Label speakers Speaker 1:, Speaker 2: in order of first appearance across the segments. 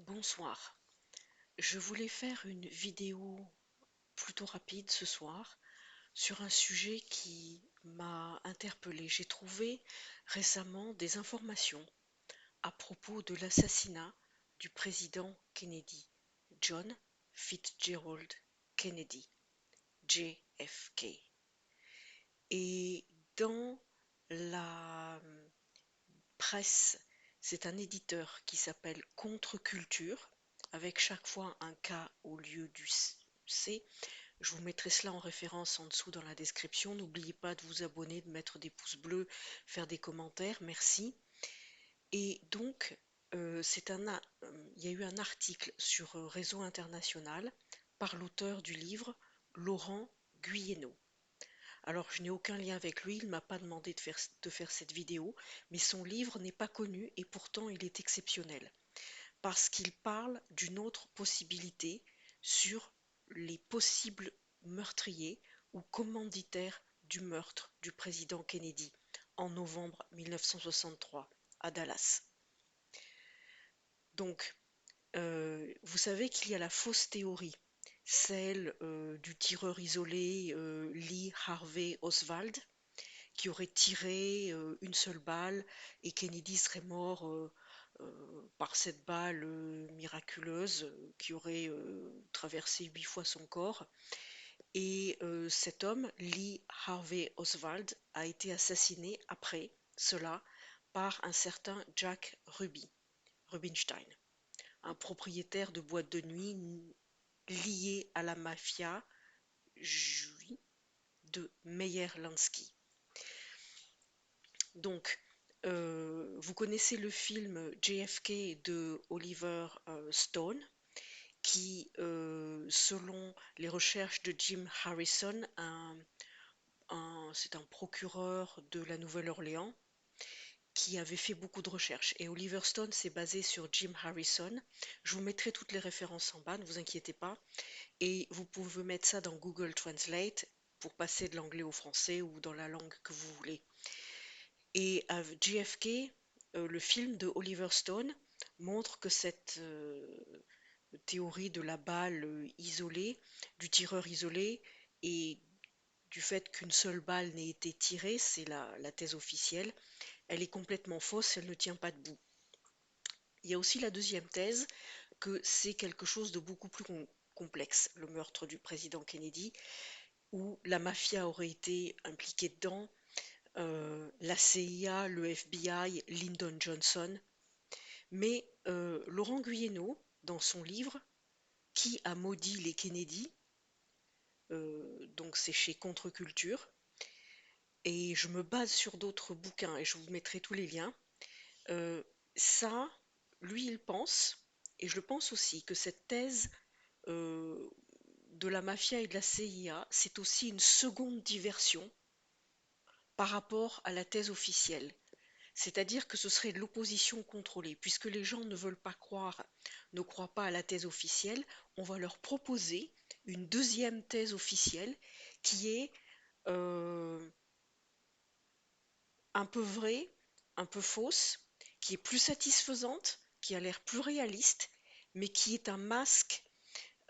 Speaker 1: Bonsoir. Je voulais faire une vidéo plutôt rapide ce soir sur un sujet qui m'a interpellée. J'ai trouvé récemment des informations à propos de l'assassinat du président Kennedy, John Fitzgerald Kennedy, JFK. Et dans la presse, c'est un éditeur qui s'appelle Contre-Culture, avec chaque fois un K au lieu du C. Je vous mettrai cela en référence en dessous dans la description. N'oubliez pas de vous abonner, de mettre des pouces bleus, faire des commentaires, merci. Et donc, il y a eu un article sur Réseau International par l'auteur du livre, Laurent Guyeno. Alors, je n'ai aucun lien avec lui, il ne m'a pas demandé de faire cette vidéo, mais son livre n'est pas connu et pourtant il est exceptionnel, parce qu'il parle d'une autre possibilité sur les possibles meurtriers ou commanditaires du meurtre du président Kennedy en novembre 1963 à Dallas. Donc, vous savez qu'il y a la fausse théorie, celle du tireur isolé Lee Harvey Oswald, qui aurait tiré une seule balle et Kennedy serait mort par cette balle miraculeuse qui aurait traversé 8 fois son corps. Et cet homme, Lee Harvey Oswald, a été assassiné après cela par un certain Jack Rubinstein, un propriétaire de boîte de nuit lié à la mafia juive de Meyer-Lansky. Donc, vous connaissez le film JFK de Oliver Stone, qui, selon les recherches de Jim Harrison, c'est un procureur de la Nouvelle-Orléans, qui avait fait beaucoup de recherches. Et Oliver Stone s'est basé sur Jim Harrison. Je vous mettrai toutes les références en bas, ne vous inquiétez pas. Et vous pouvez mettre ça dans Google Translate pour passer de l'anglais au français ou dans la langue que vous voulez. Et JFK, le film de Oliver Stone, montre que cette théorie de la balle isolée, du tireur isolé et du fait qu'une seule balle n'ait été tirée, c'est la thèse officielle, elle est complètement fausse, elle ne tient pas debout. Il y a aussi la deuxième thèse, que c'est quelque chose de beaucoup plus complexe, le meurtre du président Kennedy, où la mafia aurait été impliquée dedans, la CIA, le FBI, Lyndon Johnson. Mais Laurent Guyeno, dans son livre Qui a maudit les Kennedy, donc c'est chez Contre-Culture, et je me base sur d'autres bouquins et je vous mettrai tous les liens. euh, Ça, lui, il pense, et je le pense aussi, que cette thèse euh, de la mafia et de la CIA, c'est aussi une seconde diversion par rapport à la thèse officielle. C'est-à-dire que ce serait de l'opposition contrôlée. Puisque les gens ne veulent pas croire, ne croient pas à la thèse officielle, on va leur proposer une deuxième thèse officielle qui est euh, un peu vraie, un peu fausse, qui est plus satisfaisante, qui a l'air plus réaliste, mais qui est un masque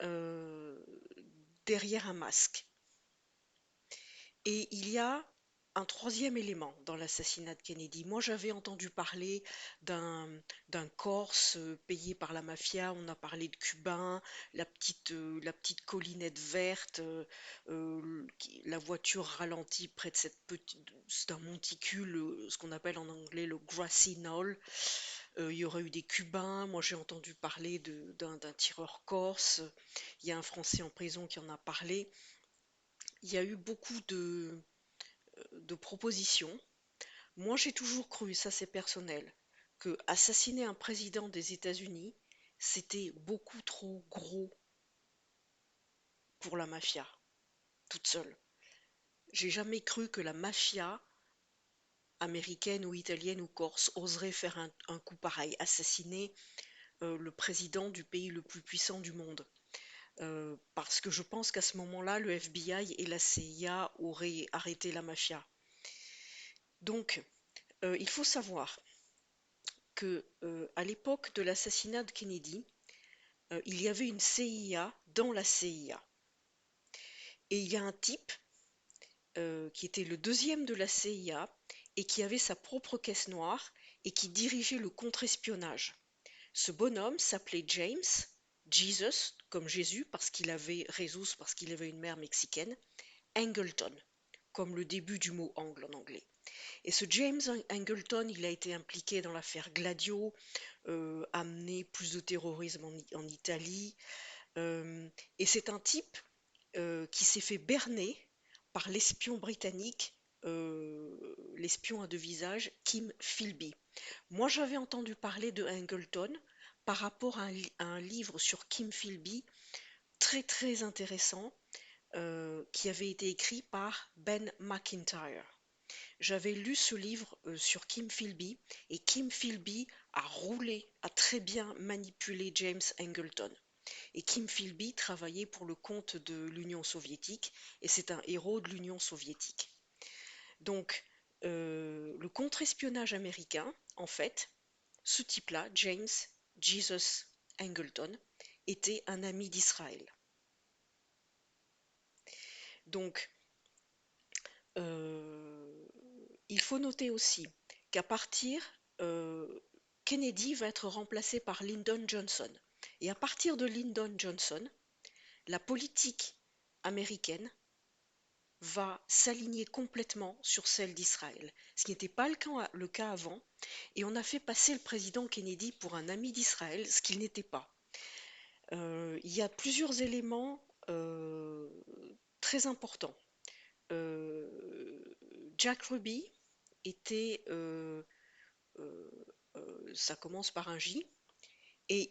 Speaker 1: euh, derrière un masque. Et il y a un troisième élément dans l'assassinat de Kennedy. Moi, j'avais entendu parler d'un d'un Corse payé par la mafia. On a parlé de Cubains, la petite collinette verte, la voiture ralentit près de cette petite, c'est un monticule, ce qu'on appelle en anglais le grassy knoll. Il y aurait eu des Cubains. Moi, j'ai entendu parler d'un tireur corse. Il y a un Français en prison qui en a parlé. Il y a eu beaucoup de propositions. Moi, j'ai toujours cru, ça c'est personnel, que assassiner un président des États-Unis, c'était beaucoup trop gros pour la mafia, toute seule. J'ai jamais cru que la mafia américaine ou italienne ou corse oserait faire un coup pareil, assassiner le président du pays le plus puissant du monde. Parce que je pense qu'à ce moment-là, le FBI et la CIA auraient arrêté la mafia. Donc, il faut savoir que à l'époque de l'assassinat de Kennedy, il y avait une CIA dans la CIA. Et il y a un type qui était le deuxième de la CIA et qui avait sa propre caisse noire et qui dirigeait le contre-espionnage. Ce bonhomme s'appelait James, Jesus, comme Jésus, parce qu'il avait Jesus, parce qu'il avait une mère mexicaine, Angleton, comme le début du mot angle en anglais. Et ce James Angleton, il a été impliqué dans l'affaire Gladio, amené plus de terrorisme en Italie, et c'est un type qui s'est fait berner par l'espion britannique, l'espion à deux visages, Kim Philby. Moi, j'avais entendu parler de Angleton par rapport à un livre sur Kim Philby très très intéressant qui avait été écrit par Ben McIntyre. J'avais lu ce livre sur Kim Philby et Kim Philby a roulé, a très bien manipulé James Angleton. Et Kim Philby travaillait pour le compte de l'Union soviétique et c'est un héros de l'Union soviétique. Donc, le contre-espionnage américain, en fait, ce type-là, James Jesus Angleton, était un ami d'Israël. Donc, il faut noter aussi qu'à partir, euh, Kennedy va être remplacé par Lyndon Johnson. Et à partir de Lyndon Johnson, la politique américaine va s'aligner complètement sur celle d'Israël, ce qui n'était pas le cas avant, et on a fait passer le président Kennedy pour un ami d'Israël, ce qu'il n'était pas. Il y a plusieurs éléments très importants. Euh, Jack Ruby était, ça commence par un J, et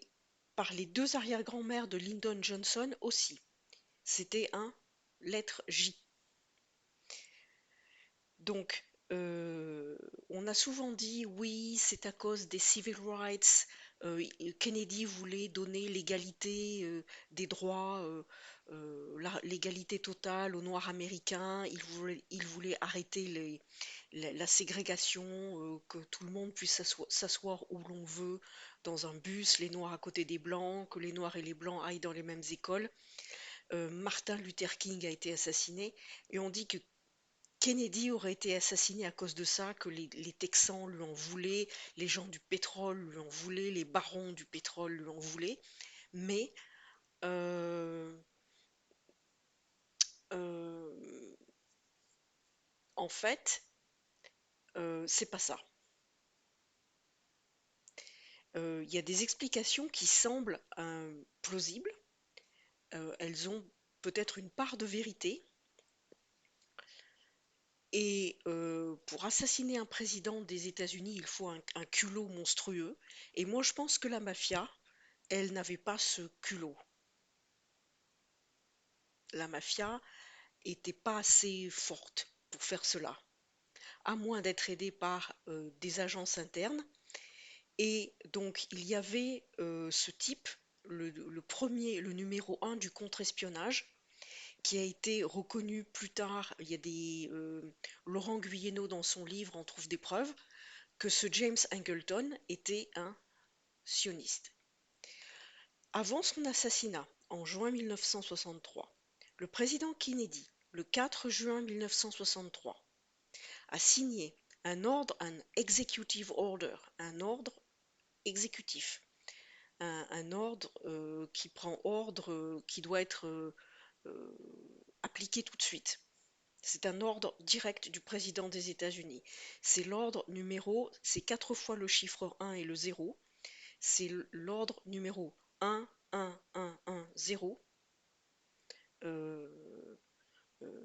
Speaker 1: par les deux arrière-grand-mères de Lyndon Johnson aussi. C'était un lettre J. Donc, on a souvent dit oui, c'est à cause des civil rights. Kennedy voulait donner l'égalité des droits, l'égalité totale aux Noirs américains. Il voulait arrêter la ségrégation, que tout le monde puisse s'asseoir où l'on veut dans un bus, les Noirs à côté des Blancs, que les Noirs et les Blancs aillent dans les mêmes écoles. Martin Luther King a été assassiné et on dit que Kennedy aurait été assassiné à cause de ça, que les Texans lui en voulaient, les gens du pétrole lui en voulaient, les barons du pétrole lui en voulaient, mais euh, euh, en fait, c'est pas ça. Il y a des explications qui semblent plausibles, elles ont peut-être une part de vérité, et pour assassiner un président des États-Unis, il faut un culot monstrueux, et moi je pense que la mafia, elle n'avait pas ce culot. La mafia était pas assez forte pour faire cela, à moins d'être aidée par des agences internes. Et donc il y avait ce type, le premier, le numéro un du contre-espionnage, qui a été reconnu plus tard. Il y a Laurent Guyeno dans son livre en trouve des preuves que ce James Angleton était un sioniste. Avant son assassinat, en juin 1963, le président Kennedy, le 4 juin 1963, a signé un executive order, un ordre exécutif, un ordre qui prend ordre, qui doit être appliqué tout de suite. C'est un ordre direct du président des États-Unis. C'est l'ordre numéro, c'est 4 fois le chiffre 1 et le 0. C'est l'ordre numéro 11110,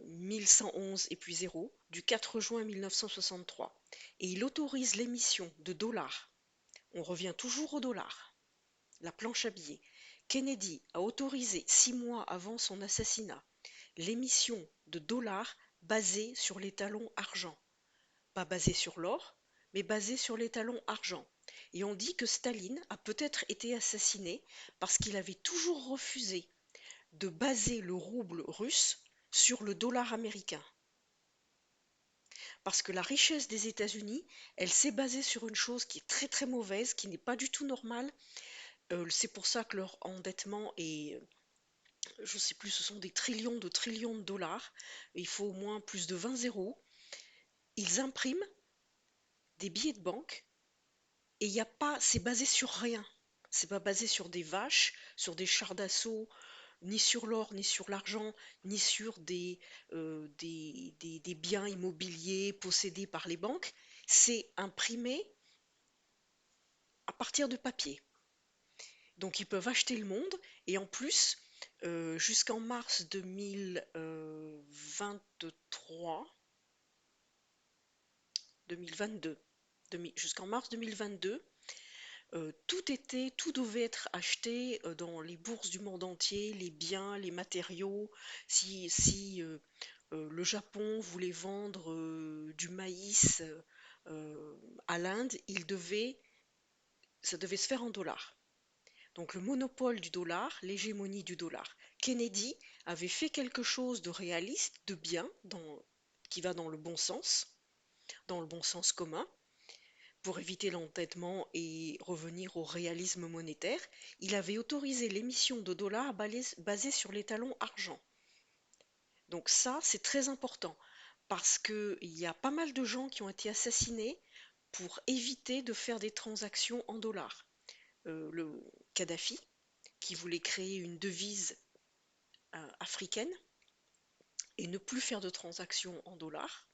Speaker 1: 1111 et puis 0, du 4 juin 1963. Et il autorise l'émission de dollars. On revient toujours au dollar. La planche à billets. Kennedy a autorisé 6 mois avant son assassinat l'émission de dollars basés sur les talons argent. Pas basés sur l'or, mais basés sur les talons argent. Et on dit que Staline a peut-être été assassiné parce qu'il avait toujours refusé de baser le rouble russe sur le dollar américain. Parce que la richesse des États-Unis, elle s'est basée sur une chose qui est très très mauvaise, qui n'est pas du tout normale. C'est pour ça que leur endettement est, je sais plus, ce sont des trillions de dollars. Il faut au moins plus de 20 zéros. Ils impriment des billets de banque et il y a pas, c'est basé sur rien. C'est pas basé sur des vaches, sur des chars d'assaut, ni sur l'or, ni sur l'argent, ni sur des biens immobiliers possédés par les banques. C'est imprimé à partir de papier. Donc ils peuvent acheter le monde et en plus, jusqu'en mars 2023, 2022, jusqu'en mars 2022, tout devait être acheté dans les bourses du monde entier, les biens, les matériaux. Si le Japon voulait vendre du maïs à l'Inde, ça devait se faire en dollars. Donc le monopole du dollar, l'hégémonie du dollar. Kennedy avait fait quelque chose de réaliste, de bien, qui va dans le bon sens commun, pour éviter l'entêtement et revenir au réalisme monétaire. Il avait autorisé l'émission de dollars basés sur l'étalon argent. Donc ça, c'est très important parce qu'il y a pas mal de gens qui ont été assassinés pour éviter de faire des transactions en dollars. Le Kadhafi, qui voulait créer une devise africaine et ne plus faire de transactions en dollars.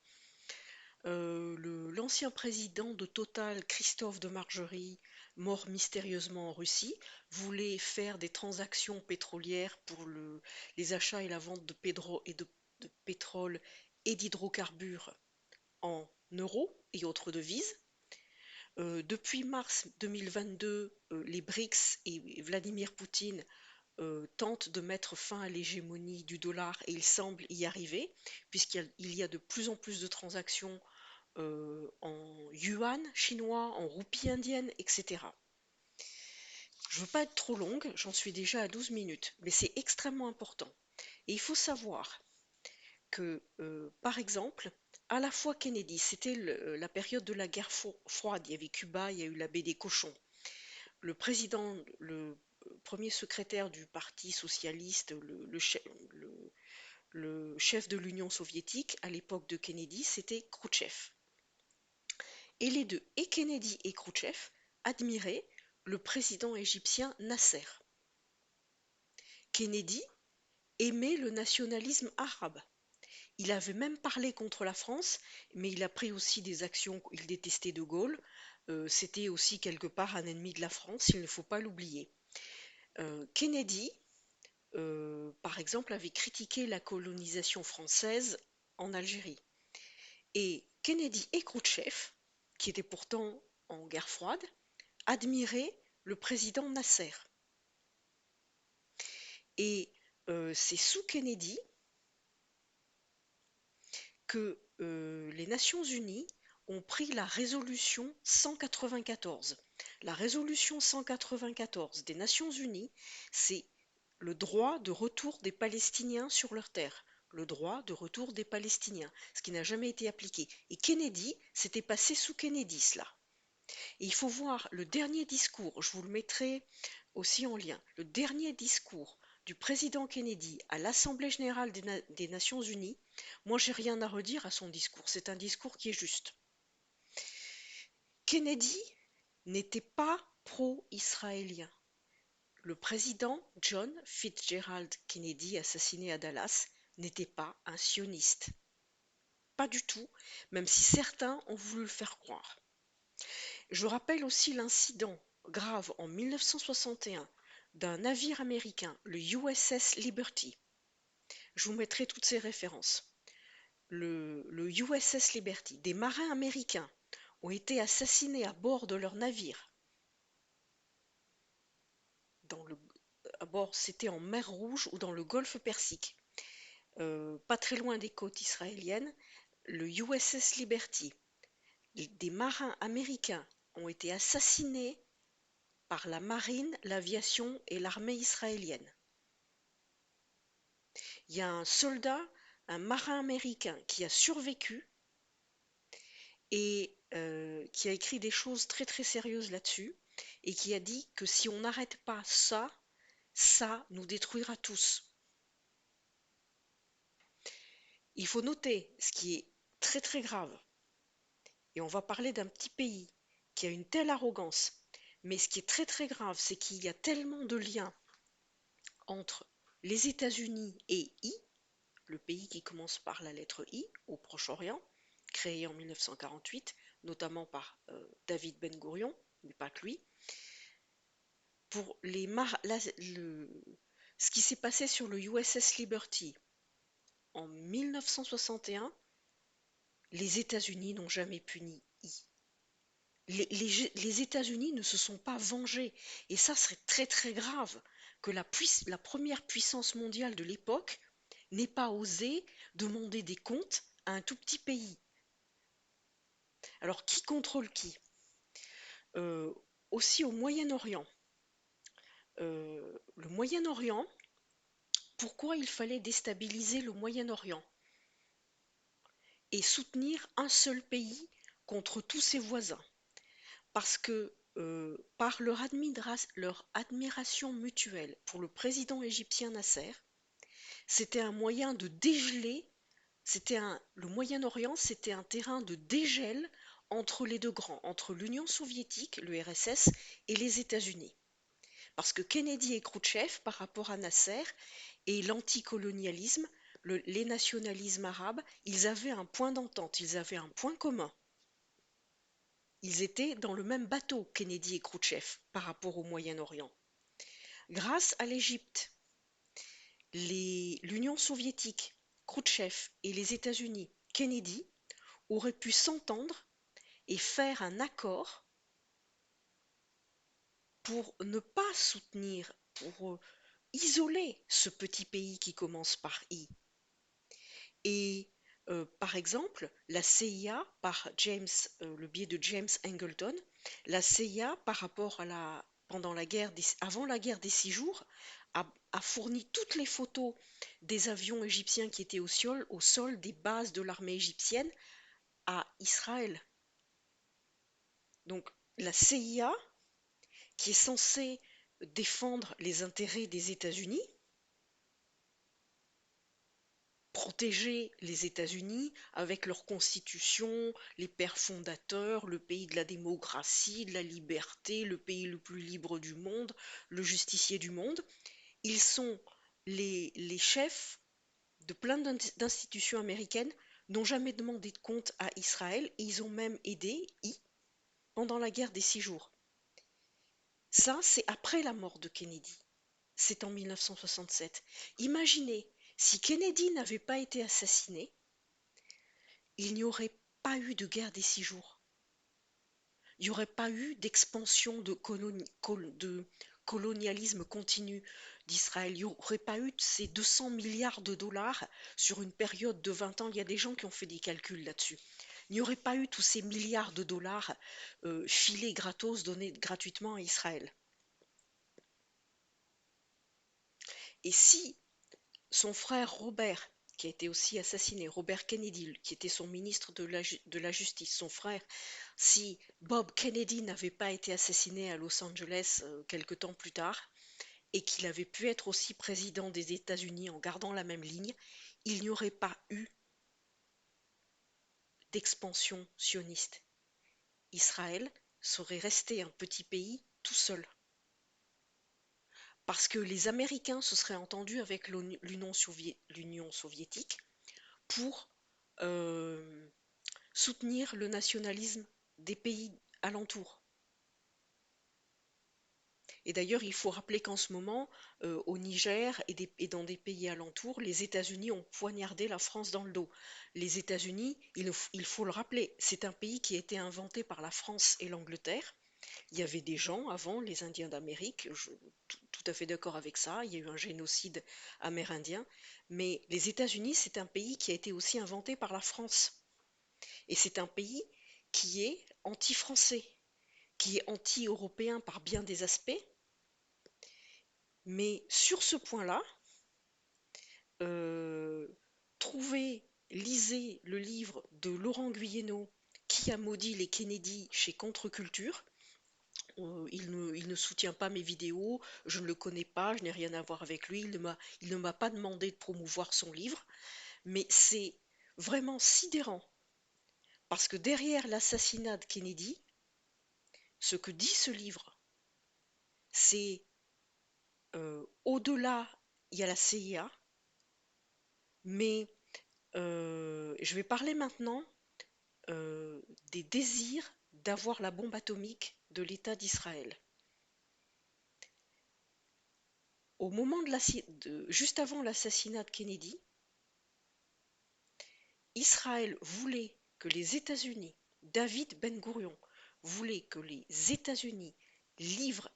Speaker 1: L'ancien président de Total, Christophe de Margerie, mort mystérieusement en Russie, voulait faire des transactions pétrolières pour les achats et la vente de pétrole et d'hydrocarbures en euros et autres devises. Depuis mars 2022, les BRICS et Vladimir Poutine tente de mettre fin à l'hégémonie du dollar et il semble y arriver, puisqu'il y a de plus en plus de transactions en yuan chinois, en roupies indiennes, etc. Je ne veux pas être trop longue, j'en suis déjà à 12 minutes, mais c'est extrêmement important. Et il faut savoir que, par exemple, à la fois Kennedy, c'était la période de la guerre froide, il y avait Cuba, il y a eu la baie des cochons. Le président, le premier secrétaire du Parti socialiste, le chef de l'Union soviétique à l'époque de Kennedy, c'était Khrouchtchev. Et les deux, et Kennedy et Khrouchtchev, admiraient le président égyptien Nasser. Kennedy aimait le nationalisme arabe. Il avait même parlé contre la France, mais il a pris aussi des actions, il détestait De Gaulle. C'était aussi quelque part un ennemi de la France, il ne faut pas l'oublier. Kennedy, par exemple, avait critiqué la colonisation française en Algérie. Et Kennedy et Khrouchtchev, qui étaient pourtant en guerre froide, admiraient le président Nasser. Et c'est sous Kennedy que les Nations Unies ont pris la résolution 194. La résolution 194 des Nations Unies, c'est le droit de retour des Palestiniens sur leur terre. Le droit de retour des Palestiniens, ce qui n'a jamais été appliqué. Et Kennedy, c'était passé sous Kennedy cela. Et il faut voir le dernier discours, je vous le mettrai aussi en lien, le dernier discours du président Kennedy à l'Assemblée générale des Nations Unies. Moi, j'ai rien à redire à son discours, c'est un discours qui est juste. Kennedy n'était pas pro-israélien. Le président John Fitzgerald Kennedy, assassiné à Dallas, n'était pas un sioniste. Pas du tout, même si certains ont voulu le faire croire. Je rappelle aussi l'incident grave en 1961 d'un navire américain, le USS Liberty. Je vous mettrai toutes ces références. Le USS Liberty, des marins américains ont été assassinés à bord de leur navire. À bord, c'était en mer Rouge ou dans le golfe Persique, pas très loin des côtes israéliennes. Le USS Liberty, des marins américains ont été assassinés par la marine, l'aviation et l'armée israélienne. Il y a un soldat, un marin américain qui a survécu et qui a écrit des choses très très sérieuses là-dessus. et qui a dit que si on n'arrête pas ça, ça nous détruira tous. Il faut noter ce qui est très très grave, et on va parler d'un petit pays qui a une telle arrogance, mais ce qui est très très grave, c'est qu'il y a tellement de liens entre les États-Unis et le pays qui commence par la lettre I, au Proche-Orient, créé en 1948, notamment par David Ben Gourion, mais pas que lui, pour ce qui s'est passé sur le USS Liberty en 1961, les États-Unis n'ont jamais puni I. Les États-Unis ne se sont pas vengés. Et ça serait très très grave que la première puissance mondiale de l'époque n'ait pas osé demander des comptes à un tout petit pays. Alors qui contrôle qui? Euh, Aussi au Moyen-Orient. Le Moyen-Orient, pourquoi il fallait déstabiliser le Moyen-Orient et soutenir un seul pays contre tous ses voisins? Parce que par leur admiration mutuelle pour le président égyptien Nasser, c'était un moyen de dégeler, le Moyen-Orient, c'était un terrain de dégel entre les deux grands, entre l'Union soviétique, le RSS, et les États-Unis. Parce que Kennedy et Khrouchtchev, par rapport à Nasser, et l'anticolonialisme, les nationalismes arabes, ils avaient un point d'entente, ils avaient un point commun. Ils étaient dans le même bateau, Kennedy et Khrouchtchev, par rapport au Moyen-Orient. Grâce à l'Égypte, l'Union soviétique, Khrouchtchev et les États-Unis, Kennedy, auraient pu s'entendre et faire un accord pour ne pas soutenir, pour isoler ce petit pays qui commence par I. Et par exemple, la CIA, par le biais de James Angleton, la CIA, par rapport avant la guerre des 6 jours, a fourni toutes les photos des avions égyptiens qui étaient au sol des bases de l'armée égyptienne à Israël. Donc la CIA, qui est censée défendre les intérêts des États-Unis, protéger les États-Unis avec leur constitution, les pères fondateurs, le pays de la démocratie, de la liberté, le pays le plus libre du monde, le justicier du monde. Ils sont les chefs de plein d'institutions américaines, n'ont jamais demandé de compte à Israël et ils ont même aidé pendant la guerre des 6 jours. Ça, c'est après la mort de Kennedy. C'est en 1967. Imaginez, si Kennedy n'avait pas été assassiné, il n'y aurait pas eu de guerre des 6 jours. Il n'y aurait pas eu d'expansion de colonialisme continu d'Israël. Il n'y aurait pas eu ces 200 milliards de dollars sur une période de 20 ans. Il y a des gens qui ont fait des calculs là-dessus. Il n'y aurait pas eu tous ces milliards de dollars filés gratos, donnés gratuitement à Israël. Et si son frère Robert, qui a été aussi assassiné, Robert Kennedy, qui était son ministre de la Justice, son frère, si Bob Kennedy n'avait pas été assassiné à Los Angeles quelque temps plus tard, et qu'il avait pu être aussi président des États-Unis en gardant la même ligne, il n'y aurait pas eu d'expansion sioniste. Israël serait resté un petit pays tout seul. Parce que les Américains se seraient entendus avec l'Union soviétique pour euh, soutenir le nationalisme des pays alentours. Et d'ailleurs, il faut rappeler qu'en ce moment, au Niger et dans des pays alentours, les États-Unis ont poignardé la France dans le dos. Les États-Unis, il faut le rappeler, c'est un pays qui a été inventé par la France et l'Angleterre. Il y avait des gens avant, les Indiens d'Amérique, je suis tout à fait d'accord avec ça, il y a eu un génocide amérindien, mais les États-Unis, c'est un pays qui a été aussi inventé par la France. Et c'est un pays qui est anti-français, qui est anti-européen par bien des aspects, mais sur ce point-là, euh, lisez le livre de Laurent Guyénot, Qui a maudit les Kennedy chez Contre-Culture. il ne soutient pas mes vidéos, je ne le connais pas, je n'ai rien à voir avec lui, il ne m'a pas demandé de promouvoir son livre, mais c'est vraiment sidérant, parce que derrière l'assassinat de Kennedy, ce que dit ce livre, c'est au-delà, il y a la CIA, mais je vais parler maintenant euh, des désirs d'avoir la bombe atomique de l'État d'Israël. Juste avant l'assassinat de Kennedy, Israël voulait que les États-Unis, David Ben-Gourion voulait que les États-Unis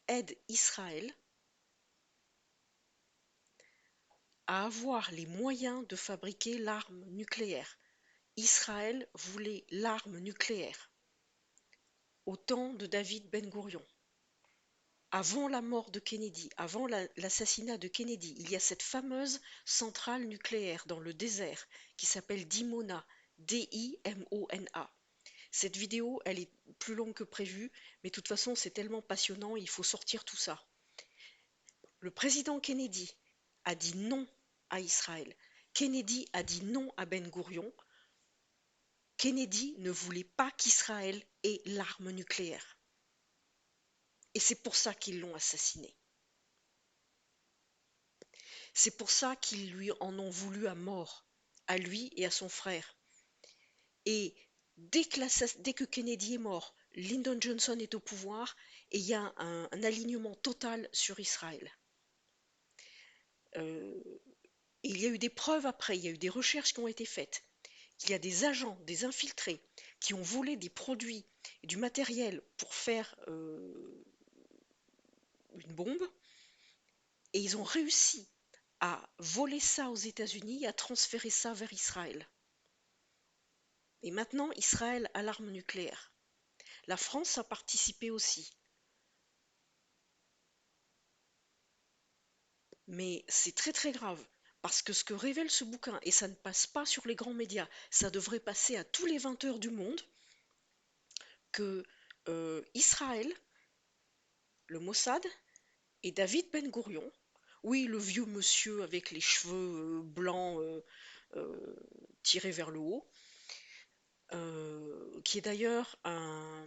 Speaker 1: aident Israël à avoir les moyens de fabriquer l'arme nucléaire. Israël voulait l'arme nucléaire au temps de David Ben-Gourion. Avant la mort de Kennedy, avant l'assassinat de Kennedy, il y a cette fameuse centrale nucléaire dans le désert qui s'appelle Dimona, Dimona. Cette vidéo, elle est plus longue que prévu, mais de toute façon, c'est tellement passionnant, il faut sortir tout ça. Le président Kennedy a dit non à Israël. Kennedy a dit non à Ben-Gourion. Kennedy ne voulait pas qu'Israël ait l'arme nucléaire. Et c'est pour ça qu'ils l'ont assassiné. C'est pour ça qu'ils lui en ont voulu à mort, à lui et à son frère. Et dès que Kennedy est mort, Lyndon Johnson est au pouvoir et il y a un alignement total sur Israël. Euh, il y a eu des preuves après, il y a eu des recherches qui ont été faites. Il y a des agents, des infiltrés qui ont volé des produits et du matériel pour faire une bombe et ils ont réussi à voler ça aux États-Unis et à transférer ça vers Israël. Et maintenant, Israël a l'arme nucléaire. La France a participé aussi. Mais c'est très très grave. Parce que ce que révèle ce bouquin, et ça ne passe pas sur les grands médias, ça devrait passer à tous les 20 heures du monde, que Israël, le Mossad et David Ben Gourion, oui, le vieux monsieur avec les cheveux blancs euh, tirés vers le haut, qui est d'ailleurs un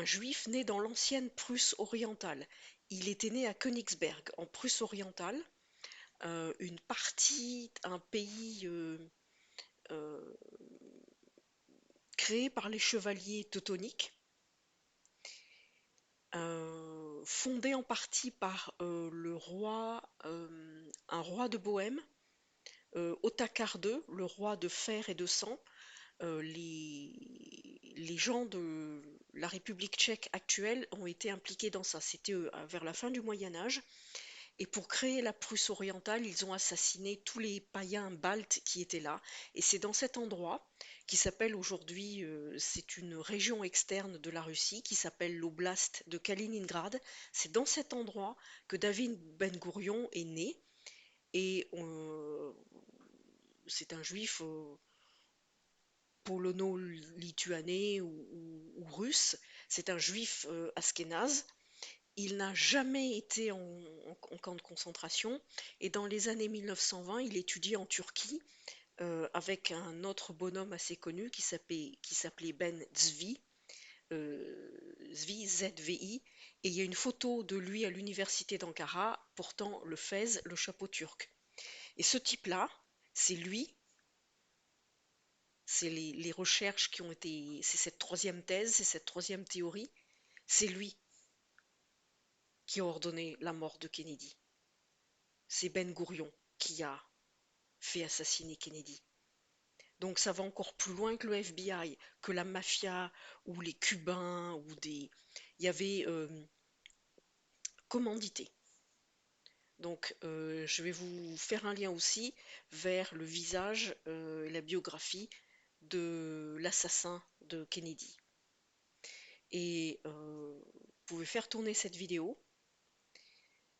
Speaker 1: juif né dans l'ancienne Prusse orientale. Il était né à Königsberg, en Prusse orientale, un pays euh, créé par les chevaliers teutoniques, fondé en partie par un roi de Bohême, Otakar II, le roi de fer et de sang. Les gens de la République tchèque actuelle ont été impliqués dans ça. C'était vers la fin du Moyen Âge. Et pour créer la Prusse orientale, ils ont assassiné tous les païens baltes qui étaient là. Et c'est dans cet endroit, qui s'appelle aujourd'hui, c'est une région externe de la Russie, qui s'appelle l'oblast de Kaliningrad. C'est dans cet endroit que David Ben Gourion est né. Et c'est un juif polono-lituanais ou russe. C'est un juif askénaze. Il n'a jamais été en camp de concentration et dans les années 1920, il étudie en Turquie avec un autre bonhomme assez connu qui s'appelait Ben Zvi, Zvi, ZVI, et il y a une photo de lui à l'université d'Ankara portant le fez, le chapeau turc. Et ce type-là, c'est lui, c'est les recherches qui ont été, c'est cette troisième thèse, c'est cette troisième théorie, c'est lui qui a ordonné la mort de Kennedy. C'est Ben Gourion qui a fait assassiner Kennedy. Donc ça va encore plus loin que le FBI, que la mafia ou les Cubains ou des. Il y avait commandité. Donc je vais vous faire un lien aussi vers le visage et la biographie de l'assassin de Kennedy. Et vous pouvez faire tourner cette vidéo.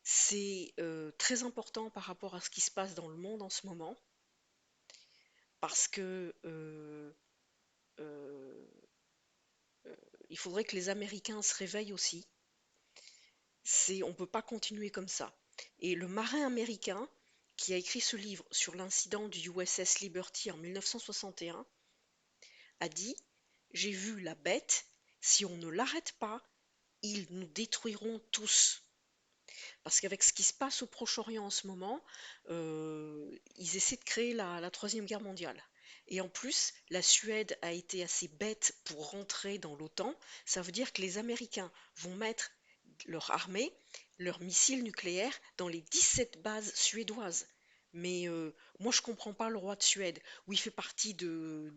Speaker 1: C'est très important par rapport à ce qui se passe dans le monde en ce moment, parce que Il faudrait que les Américains se réveillent aussi. On peut pas continuer comme ça. Et le marin américain qui a écrit ce livre sur l'incident du USS Liberty en 1961 a dit, j'ai vu la bête, si on ne l'arrête pas, ils nous détruiront tous. Parce qu'avec ce qui se passe au Proche-Orient en ce moment, ils essaient de créer la Troisième Guerre mondiale. Et en plus, la Suède a été assez bête pour rentrer dans l'OTAN. Ça veut dire que les Américains vont mettre leur armée, leurs missiles nucléaires dans les 17 bases suédoises. Mais moi, je comprends pas le roi de Suède, où il fait partie de